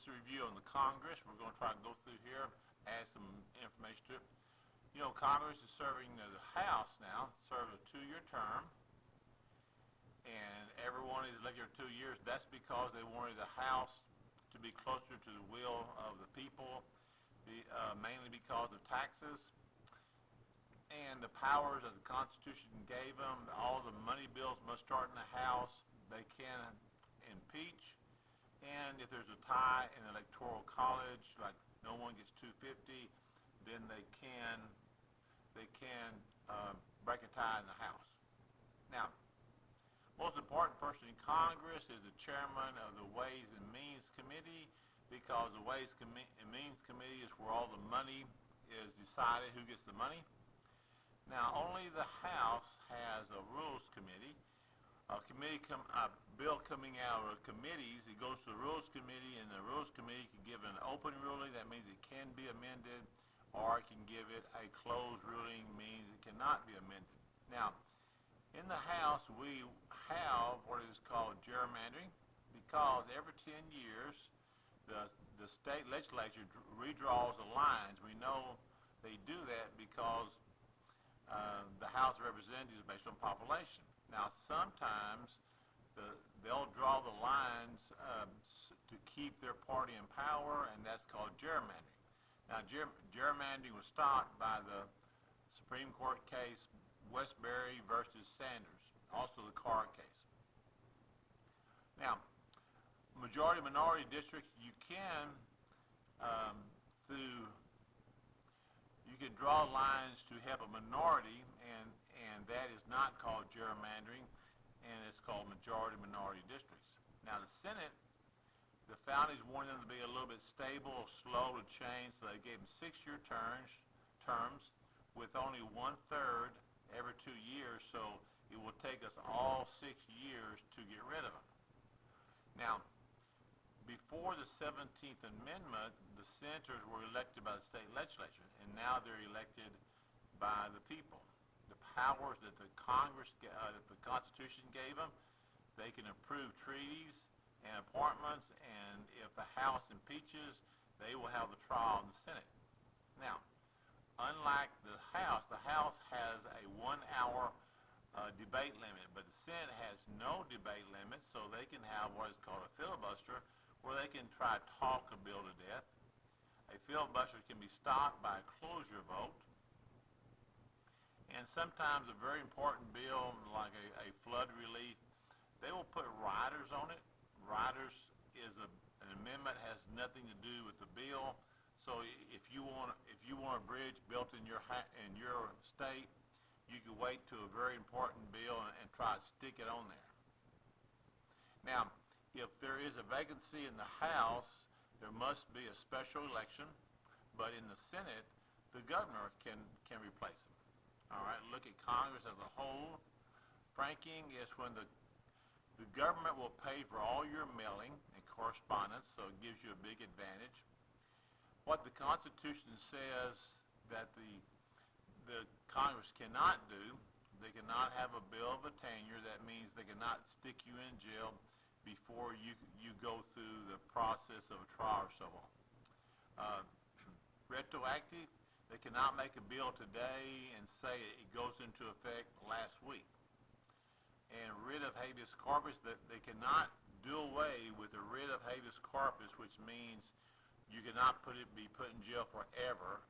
This is a review on the Congress. We're going to try to go through here, add some information to it. You know, Congress is serving the House now, serves a 2-year term, and everyone is elected for 2 years. That's because they wanted the House to be closer to the will of the people, mainly because of taxes and the powers that the Constitution gave them. All the money bills must start in the House. They can impeach, and if there's a tie in the Electoral College, like no one gets 250, then they can break a tie in the House. Now, most important person in Congress is the chairman of the Ways and Means Committee, because the Ways and Means Committee is where all the money is decided, who gets the money. Now, only the House has a Rules Committee. A bill coming out of committees, it goes to the Rules Committee, and the Rules Committee can give an open ruling. That means it can be amended, or it can give it a closed ruling, means it cannot be amended. Now, in the House, we have what is called gerrymandering, because every 10 years, the state legislature redraws the lines. We know they do that because the House of Representatives is based on population. Now, sometimes they'll draw the lines to keep their party in power, and that's called gerrymandering. Now, gerrymandering was stopped by the Supreme Court case Westbury versus Sanders, also the Carr case. Now, majority-minority districts, you can draw lines to help a minority, and that is not called gerrymandering, and it's called majority-minority districts. Now, the Senate, the founders wanted them to be a little bit stable, slow to change, so they gave them 6-year terms with only 1/3 every 2 years, so it will take us all 6 years to get rid of them. Now, before the 17th Amendment, the senators were elected by the state legislature, and now they're elected by the people. The powers that the Congress, that the Constitution gave them, they can approve treaties and appointments, and if the House impeaches, they will have the trial in the Senate. Now, unlike the House has a 1-hour debate limit, but the Senate has no debate limit, so they can have what is called a filibuster, where they can try to talk a bill to death. A filibuster can be stopped by a closure vote. And sometimes a very important bill, like a flood relief, they will put riders on it. Riders is an amendment, has nothing to do with the bill. So if you want a bridge built in your state, you can wait to a very important bill and try to stick it on there. Now, if there is a vacancy in the House, there must be a special election, but in the Senate, the governor can replace him. All right, look at Congress as a whole. Franking is when the government will pay for all your mailing and correspondence, so it gives you a big advantage. What the Constitution says that the Congress cannot do, they cannot have a bill of attainder. That means they cannot stick you in jail before you go through the process of a trial or so on. Retroactive, they cannot make a bill today and say it goes into effect last week. And writ of habeas corpus, that they cannot do away with the writ of habeas corpus, which means you cannot be put in jail forever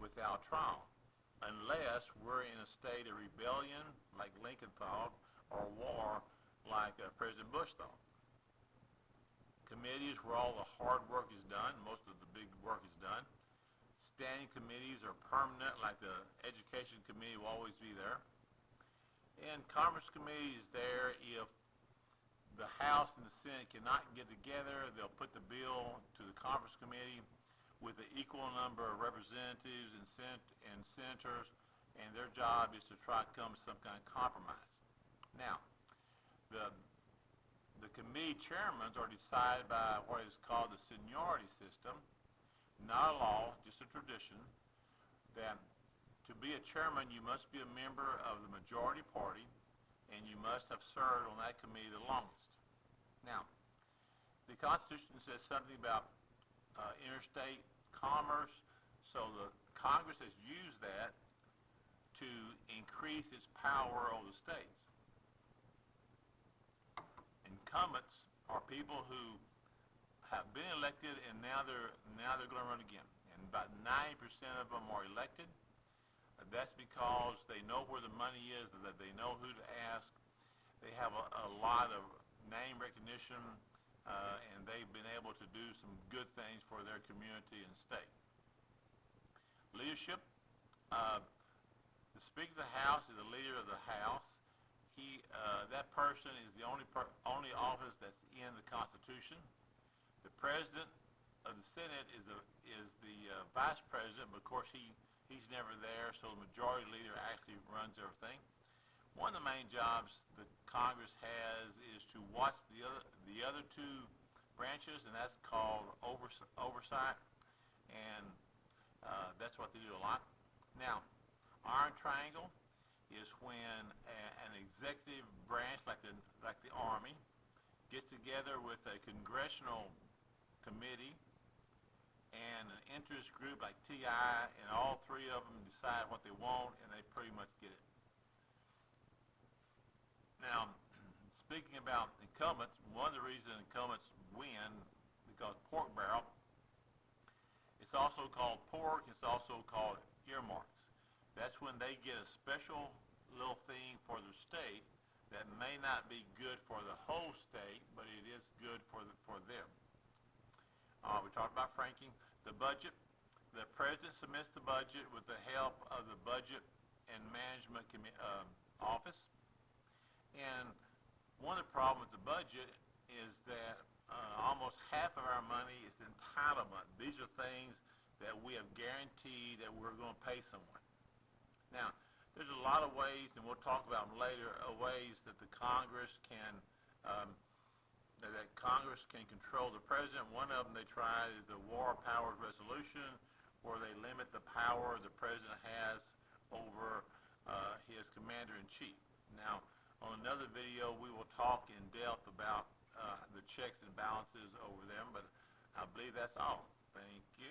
without trial, unless we're in a state of rebellion, like Lincoln thought, or war, like President Bush thought. Committees where all the hard work is done, most of the big work is done. Standing committees are permanent, like the Education Committee will always be there. And Conference Committee is there if the House and the Senate cannot get together. They'll put the bill to the Conference Committee with an equal number of representatives and senators, and their job is to try to come to some kind of compromise. Now, the committee chairmen are decided by what is called the seniority system, not a law, just a tradition, that to be a chairman you must be a member of the majority party, and you must have served on that committee the longest. Now, the Constitution says something about interstate commerce. So the Congress has used that to increase its power over the states. Incumbents are people who have been elected and now they're going to run again. And about 90% of them are elected. That's because they know where the money is, that they know who to ask. They have a lot of name recognition, and they've been able to do some good things for their community and state. Leadership. The Speaker of the House is the leader of the House. That person is the only office that's in the Constitution. The President of the Senate is the Vice President, but of course he's never there, so the Majority Leader actually runs everything. One of the main jobs that Congress has is to watch the other two branches, and that's called oversight, and that's what they do a lot. Now, Iron Triangle is when an executive branch like the Army gets together with a congressional committee and an interest group like TI, and all three of them decide what they want, and they pretty much get it. Now, speaking about incumbents, one of the reasons incumbents win because pork barrel. It's also called pork. It's also called earmarks. That's when they get a special little thing for their state that may not be good for the whole state, but it is good for them. We talked about franking. The budget. The President submits the budget with the help of the Budget and Management Office. And one of the problems with the budget is that almost half of our money is entitlement. These are things that we have guaranteed that we're going to pay someone. Now, there's a lot of ways, and we'll talk about them later, ways that the Congress can control the president. One of them they tried is the War Powers Resolution, where they limit the power the president has over his commander-in-chief. Now, on another video, we will talk in depth about the checks and balances over them, but I believe that's all. Thank you.